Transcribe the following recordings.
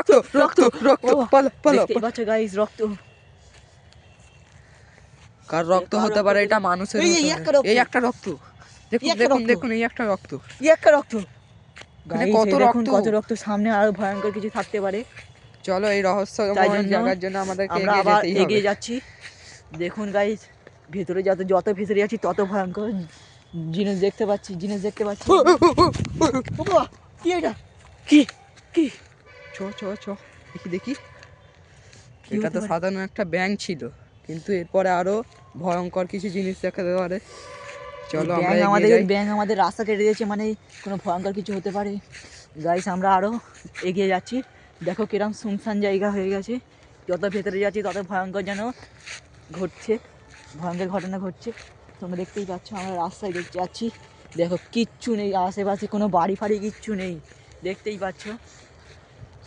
রক্ত রক্ত রক্ত, পালা পালা। দেখতেই পাচ্ছ গাইস, রক্ত। কার রক্ত হতে পারে? এটা মানুষের। এই একটা রক্ত, দেখুন দেখুন দেখুন, এই একটা রক্ত, এই একটা রক্ত। গাইস কত দেখুন রক্ত, কত রক্ত। সামনে আরো ভয়ঙ্কর কিছু থাকতে পারে। চলো এই রহস্যময় জায়গার জন্য আমাদেরকে আমরা এগিয়ে আবার যেতেই হবে। এগিয়ে যাচ্ছি। দেখুন গাইস, ভেতরে যত ভেতরে যাচ্ছি তত ভয়ঙ্কর জিনিস দেখতে পাচ্ছি, কি এটা? কি কি? চ চ চ, দেখি দেখি। এটা তো সাধারণ একটা ব্যাঙ ছিল, কিন্তু এরপরে আরো ভয়ঙ্কর কিছু জিনিস দেখাতে পারে। চলো আমরা এগিয়ে যাই। ব্যাঙ আমাদের রাস্তা কেটে দিয়েছে, মানে কোনো ভয়ঙ্কর কিছু হতে পারে। গাইস আমরা আরো এগিয়ে যাচ্ছি। দেখো কিরম শুনশান জায়গা হয়ে গেছে। যত ভেতরে যাচ্ছি তত ভয়ঙ্কর যেন ঘটছে, ভয়ঙ্কর ঘটনা ঘটছে। তোমরা দেখতেই পাচ্ছ, আমরা রাস্তায় দেখতে যাচ্ছি। দেখো কিচ্ছু নেই আশেপাশে, কোনো বাড়ি ফাড়ি কিচ্ছু নেই, দেখতেই পাচ্ছ।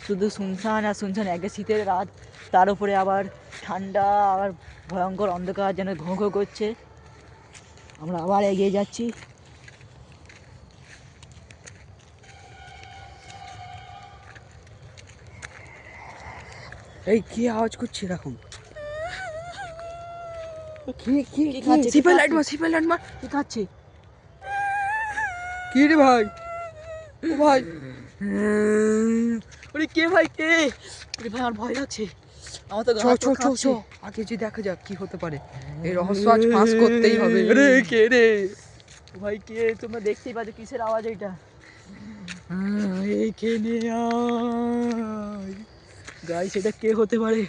শুধু শুনশান আর শুনশান। একে শীতের রাত, তার উপরে আবার ঠান্ডা, আবার ভয়ঙ্কর অন্ধকার যেন ঘো ঘো করছে। আমরা আবার এগিয়ে যাচ্ছি। এই কি আওয়াজ করছে এরকম? কি খাচ্ছে? সিপাই লাইট মার, সিপাই লাইট মার। কি খাচ্ছে? কি রে ভাই? ও ভাই, ওরে কে ভাই, কে? ওরে ভাই আমার ভয় লাগছে, আমার তো চ চ চ চ, আগে যে দেখা যাক কি হতে পারে। এই রহস্য আজ ফাঁস করতেই হবে। রে কে রে ভাই? কে? তোমরা দেখতেই পাচ্ছ কিসের আওয়াজ এটা? এইখানে আয় গাইস, এটা কে হতে পারে?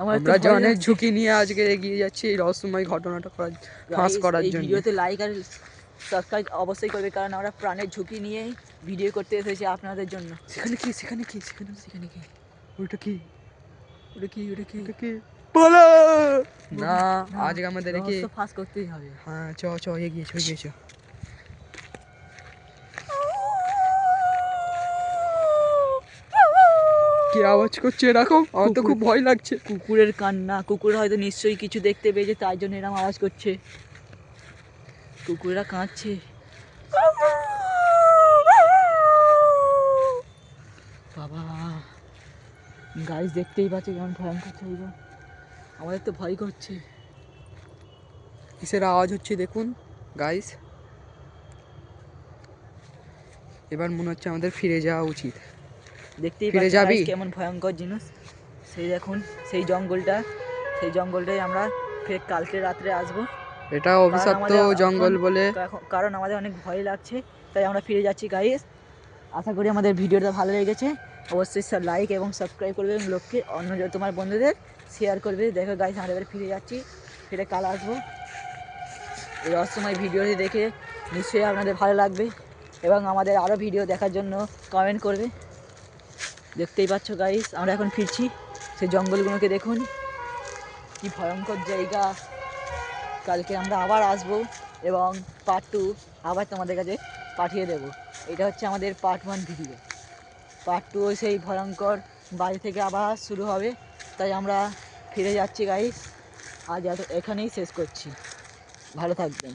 আমরা যে অনেক ঝুঁকি নিয়ে আজকে এগিয়ে যাচ্ছি এই রহস্যময় ঘটনাটা ফাঁস করার জন্য। ভিডিওতে লাইক আর সাবস্ক্রাইব অবশ্যই করবে, কারণ আমরা প্রাণের ঝুঁকি নিয়ে ভিডিও করতে এসেছি আপনাদের জন্য। সেখানে কি, সেখানে কি, সেখানে কি? ওটা কি, ওটা কি, ওটা কি? ওটা কি? পালা না, আজকে আমাদের কি ফাঁস করতেই হবে। হ্যাঁ, চ চ, এগিয়ে চ, এগিয়ে চ। কি আওয়াজ করছে এরকম? আমার তো খুব ভয় লাগছে। কুকুরের কান্না। কুকুর হয়তো নিশ্চয়ই কিছু দেখতে পেয়েছে, তাই জন্য এরকম আওয়াজ করছে। কুকুররা কাঁদছে। বাবা গাইস দেখতেই পাচ্ছে কেমন ভয়ঙ্কর জায়গা। আমাদের তো ভয় করছে। কিসের আওয়াজ হচ্ছে দেখুন গাইস। এবার মনে হচ্ছে আমাদের ফিরে যাওয়া উচিত। দেখতেই পাচ্ছি কেমন ভয়ঙ্কর জিনিস। সেই দেখুন, সেই জঙ্গলটাই আমরা ফের কালকে রাত্রে আসবো। এটা অভিশপ্ত জঙ্গল বলে, কারণ আমাদের অনেক ভয় লাগছে, তাই আমরা ফিরে যাচ্ছি গাইস। আশা করি আমাদের ভিডিওটা ভালো লেগেছে। অবশ্যই লাইক এবং সাবস্ক্রাইব করবে এবং লোককে তোমার বন্ধুদের শেয়ার করবে। দেখো গাইস, আমরা এবার ফিরে যাচ্ছি, ফিরে কাল আসবো। এই রহস্যময় ভিডিওটি দেখে নিশ্চয়ই আপনাদের ভালো লাগবে এবং আমাদের আরও ভিডিও দেখার জন্য কমেন্ট করবে। দেখতেই পাচ্ছ গাইস, আমরা এখন ফিরছি। সেই জঙ্গলগুলোকে দেখুন, কি ভয়ঙ্কর জায়গা। কালকে আমরা আবার আসবো এবং পার্ট 2 আবার তোমাদের কাছে পাঠিয়ে দেব। এটা হচ্ছে আমাদের পার্ট 1 ভিডিও। পার্ট 2 সেই ভয়ঙ্কর বাড়ি থেকে আবার শুরু হবে, তাই আমরা ফিরে যাচ্ছি গাইস। আজ এখানেই শেষ করছি। ভালো থাকবেন।